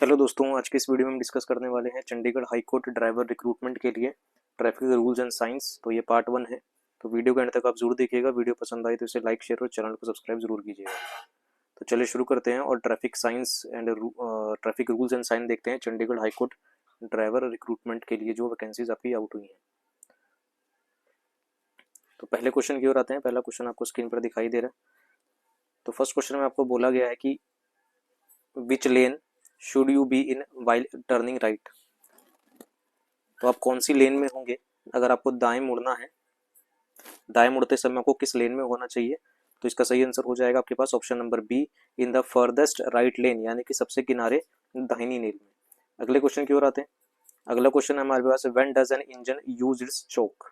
Hello दोस्तों, आज के इस वीडियो में हम डिस्कस करने वाले हैं Chandigarh high court driver recruitment के लिए ट्रैफिक रूल्स एंड साइंस। तो ये पार्ट 1 है। तो वीडियो के अंत तक आप जरूर देखिएगा। वीडियो पसंद आई तो इसे लाइक शेयर और चैनल को सब्सक्राइब जरूर कीजिएगा। तो चलिए शुरू करते हैं और traffic signs and traffic rules and sign देखते हैं Chandigarh high court driver recruitment के लिए जो वैकेंसीज आपकी आउट हुई हैं। तो पहले क्वेश्चन की ओर आते हैं। पहला क्वेश्चन आपको स्क्रीन पर दिखाई दे रहा है। तो फर्स्ट क्वेश्चन में आपको बोला गया है कि which lane should you be in while turning right. तो आप कौन सी लेन में होंगे अगर आपको दाएं मुड़ना है, दाएं मुड़ते समय आपको किस लेन में होना चाहिए। तो इसका सही आंसर हो जाएगा आपके पास option number B, in the farthest right lane, यानी कि सबसे किनारे दाहिनी लेन में। अगले क्वेश्चन की ओर आते हैं। अगला क्वेश्चन है हमारे पास, when does an engine use its choke,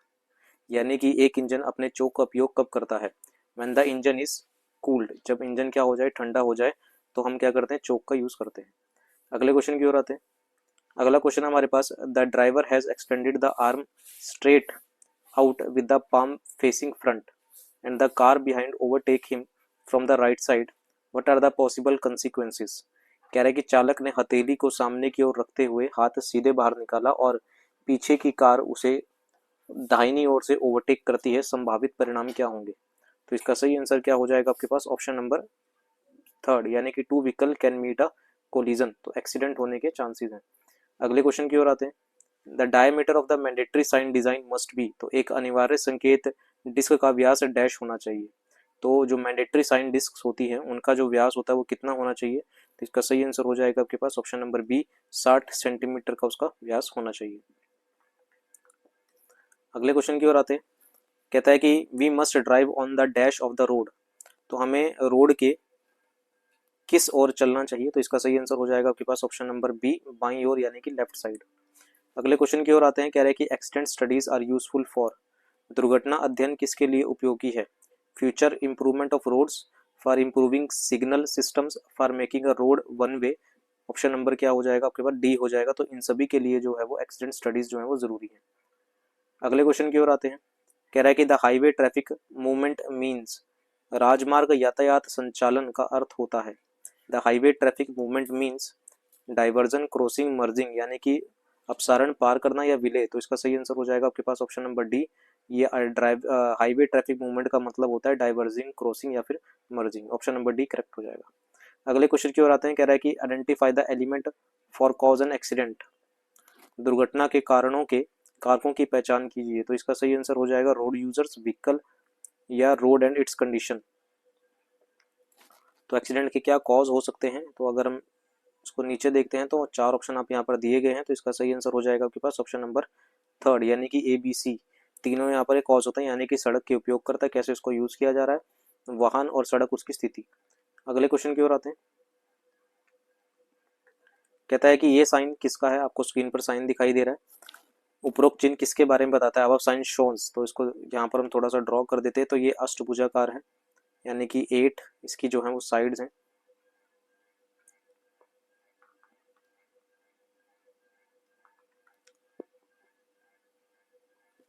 यानी कि एक इंजन अपने चोक का उपयोग कब करता है। When the engine is cooled, जब इंजन क्या हो जाए, ठंडा हो जाए, तो हम क्या करते हैं, चोक का यूज करते हैं। अगले क्वेश्चन की ओर आते हैं। अगला क्वेश्चन हमारे पास, the driver has extended the arm straight out with the palm facing front and the car behind overtake him from the right side, what are the possible consequences. कह रहा है कि चालक ने हथेली को सामने की ओर रखते हुए हाथ सीधे बाहर निकाला और पीछे की कार उसे दाहिनी ओर से ओवरटेक करती है, संभावित परिणाम क्या होंगे। तो इसका सही आंसर क्या हो जाएगा आपके पास ऑप्शन नंबर थर्ड, यानी कि two vehicle can meet a collision, तो एक्सीडेंट होने के चांसेस हैं। अगले क्वेश्चन की ओर आते हैं। The diameter of the mandatory sign design must be, तो एक अनिवार्य संकेत डिस्क का व्यास डैश होना चाहिए। तो जो मैंडेटरी साइन डिस्क होती है उनका जो व्यास होता है वो कितना होना चाहिए। तो इसका सही आंसर हो जाएगा आपके पास ऑप्शन नंबर बी, 60 सेंटीमीटर का उसका व्यास होना चाहिए। अगले क्वेश्चन की ओर आते हैं। कहता है कि we must drive on the dash of the road, तो हमें रोड के किस ओर चलना चाहिए। तो इसका सही आंसर हो जाएगा आपके पास ऑप्शन नंबर बी, बाईं ओर, यानी कि लेफ्ट साइड। अगले क्वेश्चन की ओर आते हैं। कह रहे हैं कि accident studies are useful for, दुर्घटना अध्ययन किसके लिए उपयोगी है। Future improvement of roads, for improving signal systems, for making a road one way. Option number क्या हो जाएगा आपके पास, डी हो जाएगा। तो इन सभी के लिए जो है वो एक्सीडेंट स्टडीज जो है वो जरूरी है। अगले क्वेश्चन की ओर आते हैं। कह रहा है कि the highway traffic movement means, राजमार्ग यातायात संचालन का अर्थ होता है। The highway traffic movement means diversion, crossing, merging, यानी कि अपसारण, पार करना या विलय। तो इसका सही आंसर हो जाएगा आपके पास ऑप्शन नंबर डी। ये हाईवे ट्रैफिक मूवमेंट का मतलब होता है डाइवर्जिंग, क्रॉसिंग या फिर merging. Option number D correct हो जाएगा। अगले क्वेश्चन की ओर आते हैं। कह रहा है कि identify the element for cause an accident, दुर्घटना के कारणों के कारकों की पहचान कीजिए। तो इसका सही आंसर हो जाएगा रोड यूजर्स, व्हीकल या रोड एंड इट्स कंडीशन। तो एक्सीडेंट के क्या कॉज हो सकते हैं, तो अगर हम उसको नीचे देखते हैं तो 4 ऑप्शन आप यहाँ पर दिए गए हैं। तो इसका सही आंसर हो जाएगा आपके पास ऑप्शन नंबर थर्ड, यानी कि ए बी सी तीनों यहाँ पर एक कॉज होता है, यानी कि सड़क के उपयोग करता है, कैसे उसको यूज किया जा रहा है, वाहन और सड़क, उसकी स्थिति। अगले क्वेश्चन की ओर आते हैं। कहता है कि ये साइन किसका है। आपको स्क्रीन पर साइन दिखाई दे रहा है। उपरोक्त चिन्ह किसके बारे में बताता है। अब साइन शोन्स, तो इसको यहाँ पर हम थोड़ा सा ड्रॉ कर देते हैं। तो ये अष्टभुजाकार है, यानी कि 8 इसकी जो है वो साइड्स हैं।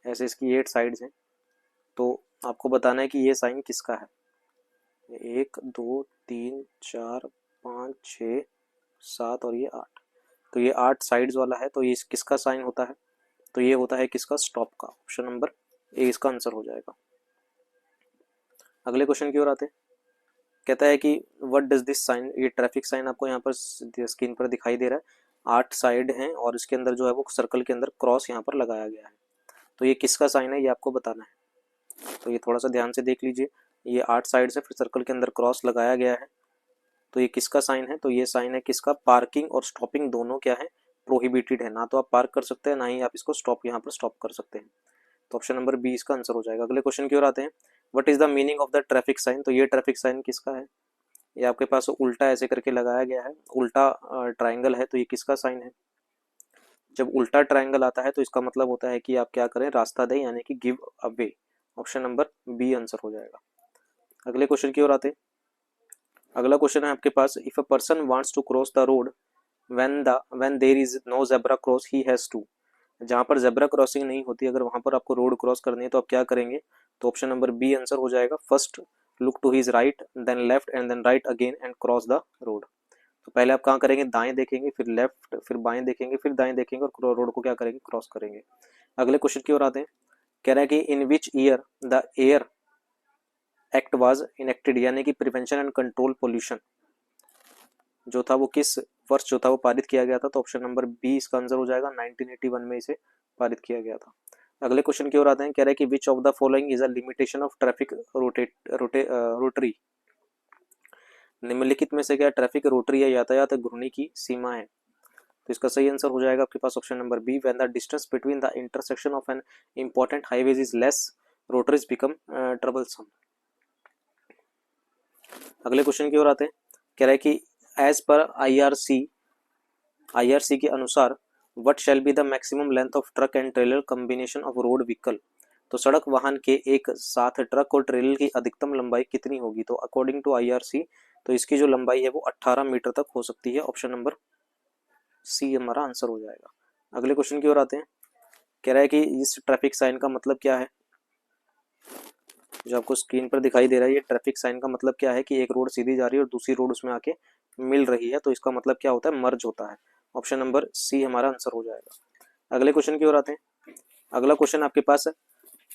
ऐसे इसकी 8 साइड्स हैं। तो आपको बताना है कि ये साइन किसका है। 1 2 3 4 5 6 7 और ये 8, तो ये 8 साइड्स वाला है। तो ये किसका साइन होता है, तो ये होता है किसका, स्टॉप का। ऑप्शन नंबर ए इसका आंसर हो जाएगा। अगले क्वेश्चन की ओर आते हैं। कहता है कि व्हाट डज दिस साइन, ये ट्रैफिक साइन आपको यहाँ पर स्क्रीन पर दिखाई दे रहा है। 8 साइड हैं और इसके अंदर जो है वो सर्कल के अंदर क्रॉस यहाँ पर लगाया गया है। तो ये किसका साइन है, ये आपको बताना है। तो ये थोड़ा सा ध्यान से देख लीजिए। ये 8 साइड से फिर सर्कल के अंदर क्रॉस लगाया गया है। तो ये किसका साइन है, तो ये साइन है किसका, पार्किंग और स्टॉपिंग दोनों क्या है, प्रोहिबिटेड है। ना तो आप पार्क कर सकते हैं, ना ही आप इसको स्टॉप यहाँ पर स्टॉप कर सकते हैं। तो ऑप्शन नंबर बी इसका आंसर हो जाएगा। अगले क्वेश्चन की ओर आते हैं। What is the meaning of the traffic sign, तो ये ट्रैफिक साइन किसका है। ये आपके पास उल्टा ऐसे करके लगाया गया है, उल्टा ट्राइंगल है। तो ये किसका साइन है। जब उल्टा ट्राइंगल आता है तो इसका मतलब होता है कि आप क्या करें, रास्ता दें, यानी कि give away. Option number B answer हो जाएगा। अगले क्वेश्चन की ओर आते हैं। अगला क्वेश्चन है आपके पास, if a person wants to cross the road when there is no zebra cross he has to, जहां पर ज़ेब्रा क्रॉसिंग नहीं होती, अगर वहां पर आपको रोड क्रॉस करनी है तो आप क्या करेंगे। तो ऑप्शन नंबर बी आंसर हो जाएगा। First look to his right, then left and then right again and cross the road. तो पहले आप कहाँ करेंगे, दाएं देखेंगे, फिर लेफ्ट, फिर बाएं देखेंगे, फिर दाएं देखेंगे और रोड को क्या करेंगे, क्रॉस करेंगे। अगले क्वेश्चन की ओर आते हैं। कह रहा है कि in which year the Air Act was enacted, यानी कि प्रिवेंशन एंड कंट्रोल पोल्यूशन जो था वो किस वर्ष जो था वो पारित किया गया था। तो ऑप्शन नंबर बी इसका आंसर हो जाएगा, 1981 में इसे पारित किया गया था। अगले क्वेश्चन की ओर आते हैं। कह रहा है कि which of the following is a limitation of traffic rotary, निम्नलिखित में से क्या ट्रैफिक रोटरी या यातायात घूर्णी की सीमा है। तो इसका सही आंसर हो जाएगा आपके पास option number B, when the distance between the intersection of an important highways is less, rotaries become troublesome. अगले क्वेश्चन की ओर आते हैं। कह रहा है कि एज पर आईआरसी के अनुसार what shall be the maximum length of truck and trailer combination of road vehicle, तो सड़क वाहन के एक साथ ट्रक और ट्रेलर की अधिकतम लंबाई कितनी होगी। तो अकॉर्डिंग टू आईआरसी तो इसकी जो लंबाई है वो 18 मीटर तक हो सकती है। ऑप्शन नंबर सी हमारा आंसर हो जाएगा। अगले क्वेश्चन की ओर आते हैं। कह रहा है कि इस ट्रैफिक साइन का मतलब क्या है, जो आपको स्क्रीन पर दिखाई दे रहा है, ये ट्रैफिक साइन का मतलब क्या है कि एक रोड सीधी जा रही है और दूसरी रोड उसमें आके मिल रही है, तो इसका मतलब क्या होता है, मर्ज होता है। ऑप्शन नंबर सी हमारा आंसर हो जाएगा। अगले क्वेश्चन की ओर आते हैं। अगला क्वेश्चन आपके पास है,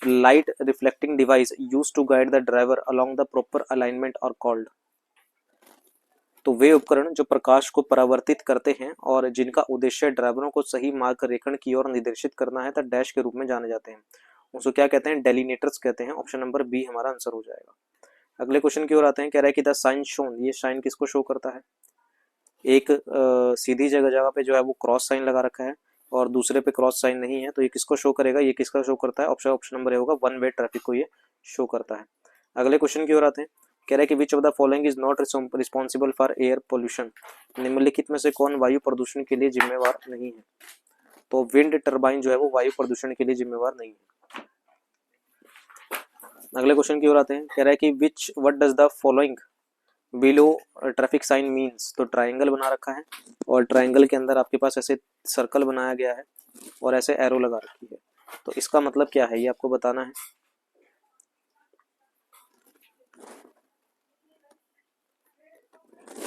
light reflecting device used to guide the driver along the proper alignment और कॉल्ड, तो वे उपकरण जो प्रकाश को परावर्तित करते हैं और जिनका उद्देश्य ड्राइवरों को सही मार्ग रेखण की ओर निर्देशित करना है, तो डैश के रूप में जाने जाते हैं। उसको क्या कहते हैं, डेलीनेटर्स कहते हैं। ऑप्शन नंबर बी हमारा आंसर हो जाएगा। अगले क्वेश्चन की ओर आते हैं। कह रहा है कि द साइन शोन, ये साइन किसको शो करता है, एक सीधी जगह पे जो है वो क्रॉस साइन लगा रखा है और दूसरे पे क्रॉस साइन नहीं है, तो ये किसको शो करेगा, ये किसका शो करता है, ऑप्शन नंबर ए होगा, वन वे ट्रैफिक को ये शो करता है। अगले क्वेश्चन की ओर आते हैं। कह रहा है कि which of the following is not responsible for air pollution, निम्नलिखित में से कौन वायु प्रदूषण के लिए जिम्मेवार नहीं है। तो विंड टर्बाइन जो है वो वायु प्रदूषण के लिए जिम्मेवार नहीं है। अगले क्वेश्चन की ओर आते हैं। कह रहा है कि which what does the following below traffic sign means, तो ट्राइंगल बना रखा है और ट्राइंगल के अंदर आपके पास ऐसे सर्कल बनाया गया है और ऐसे एरो लगा रखी है, तो इसका मतलब क्या है ये आपको बताना है।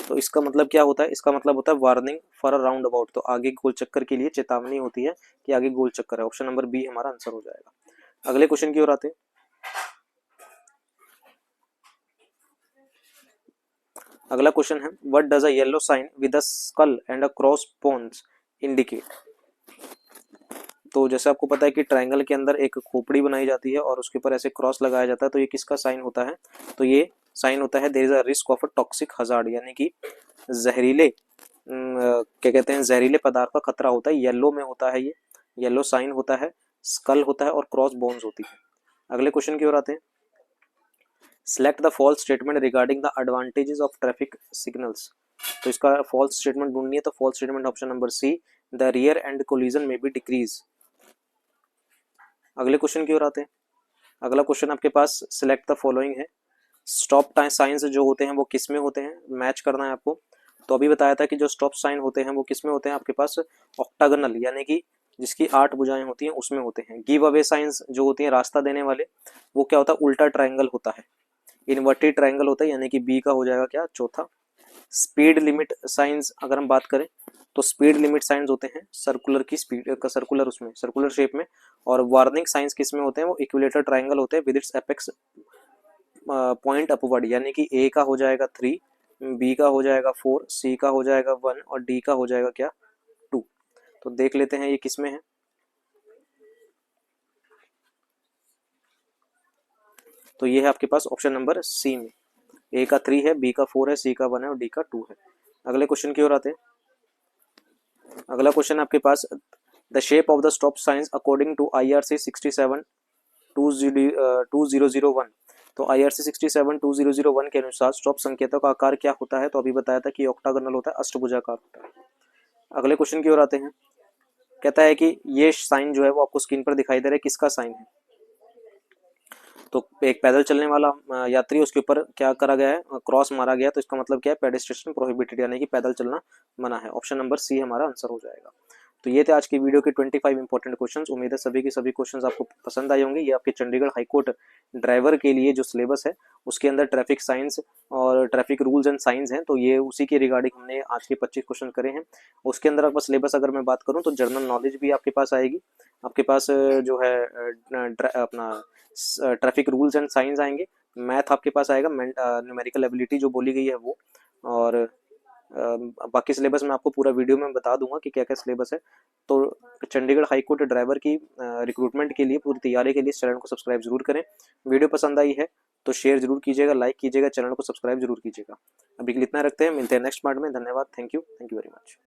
तो इसका मतलब क्या होता है, इसका मतलब होता है warning for a round about, तो आगे गोल चक्कर के लिए चेतावनी होती है कि आगे गोल चक्कर है। ऑप्शन नंबर बी हमारा आंसर हो जाएगा। अगले क्वेश्चन की ओर आते हैं। अगला क्वेश्चन है, what does a yellow sign with a skull and a cross bones indicate, तो जैसे आपको पता है कि ट्रायंगल के अंदर एक खोपड़ी बनाई जाती है और उसके ऊपर ऐसे क्रॉस लगाया जाता है, तो ये किसका साइन होता है, तो ये साइन होता है there is a risk of a toxic hazard, यानी कि जहरीले क्या कहते हैं, जहरीले पदार्थ का खतरा होता है। येलो में होता है, ये येलो साइन होता है, स्कल होता है और क्रॉस बोन्स होती है। अगले क्वेश्चन की ओर आते हैं। Select the false statement regarding the advantages of traffic signals, तो इसका फॉल्स स्टेटमेंट ढूंढनी है, तो false statement option number C, the rear end collision में बी डिक्रीज। अगले क्वेश्चन की ओर आते हैं। अगला क्वेश्चन आपके पास सिलेक्ट द फॉलोइंग है। स्टॉप साइंस जो होते हैं वो किस में होते हैं, मैच करना है आपको। तो अभी बताया था कि जो स्टॉप साइन होते हैं वो किस में होते हैं, आपके पास ऑक्टागोनल, यानी कि जिसकी 8 भुजाएं होती हैं उसमें होते हैं। गिव अवे साइंस जो होती हैं रास्ता देने वाले, वो क्या होता है, उल्टा ट्रायंगल होता है, इन्वर्टेड ट्रायंगल होता है, यानी कि बी का हो जाएगा क्या, चौथा। स्पीड लिमिट साइंस अगर हम बात करें तो स्पीड लिमिट साइंस होते हैं सर्कुलर की स्पीड का, सर्कुलर उसमें सर्कुलर शेप में। और वार्निंग साइंस किस में होते हैं, वो इक्विलेटर ट्रायंगल होते हैं with its apex point upward, यानी कि ए का हो जाएगा 3, बी का हो जाएगा 4, सी का हो जाएगा 1 और डी का हो जाएगा क्या, 2। तो देख लेते हैं ये किस में है। तो ये है आपके पास ऑप्शन नंबर सी में, ए का 3 है, बी का 4 है, सी का 1 है और डी का 2 है। अगले क्वेश्चन की ओर आते हैं। अगला क्वेश्चन आपके पास, the shape of the stop signs according to IRC 67-2001, तो IRC 67-2001 के अनुसार स्टॉप संकेतों का आकार क्या होता है, तो अभी बताया था कि ऑक्टागोनल होता है, अष्टभुजाकार होता है। अगले क्वेश्चन की ओर आते हैं। कहता है कि ये साइन जो है वो आपको स्क्रीन पर दिखाई दे रहा है, किसका साइन है, तो एक पैदल चलने वाला यात्री, उसके ऊपर क्या करा गया है, क्रॉस मारा गया, तो इसका मतलब क्या है, पेडेस्ट्रियन प्रोहिबिटेड, यानी कि पैदल चलना मना है। ऑप्शन नंबर सी हमारा आंसर हो जाएगा। तो ये थे आज की वीडियो के 25 इंपॉर्टेंट क्वेश्चंस। उम्मीद है सभी के सभी क्वेश्चंस आपको पसंद आए होंगे। ये आपके चंडीगढ़ हाईकोर्ट ड्राइवर के लिए जो सिलेबस है उसके अंदर ट्रैफिक साइंस और ट्रैफिक रूल्स एंड साइंस हैं, तो ये उसी के रिगार्डिंग हमने आज के 25 क्वेश्चन करे हैं। उसके अंदर आपका सिलेबस अगर मैं बात करूँ तो जनरल नॉलेज भी आपके पास आएगी, आपके पास जो है अपना ट्रैफिक रूल्स एंड साइंस आएंगे, मैथ आपके पास आएगा, न्यूमेरिकल एबिलिटी जो बोली गई है वो, और बाकी सिलेबस मैं आपको पूरा वीडियो में बता दूंगा कि क्या क्या सिलेबस है। तो चंडीगढ़ हाईकोर्ट ड्राइवर की रिक्रूटमेंट के लिए पूरी तैयारी के लिए चैनल को सब्सक्राइब जरूर करें। वीडियो पसंद आई है तो शेयर जरूर कीजिएगा, लाइक कीजिएगा, चैनल को सब्सक्राइब जरूर कीजिएगा। अभी के लिए इतना रखते हैं, मिलते हैं नेक्स्ट पार्ट में। धन्यवाद, थैंक यू वेरी मच।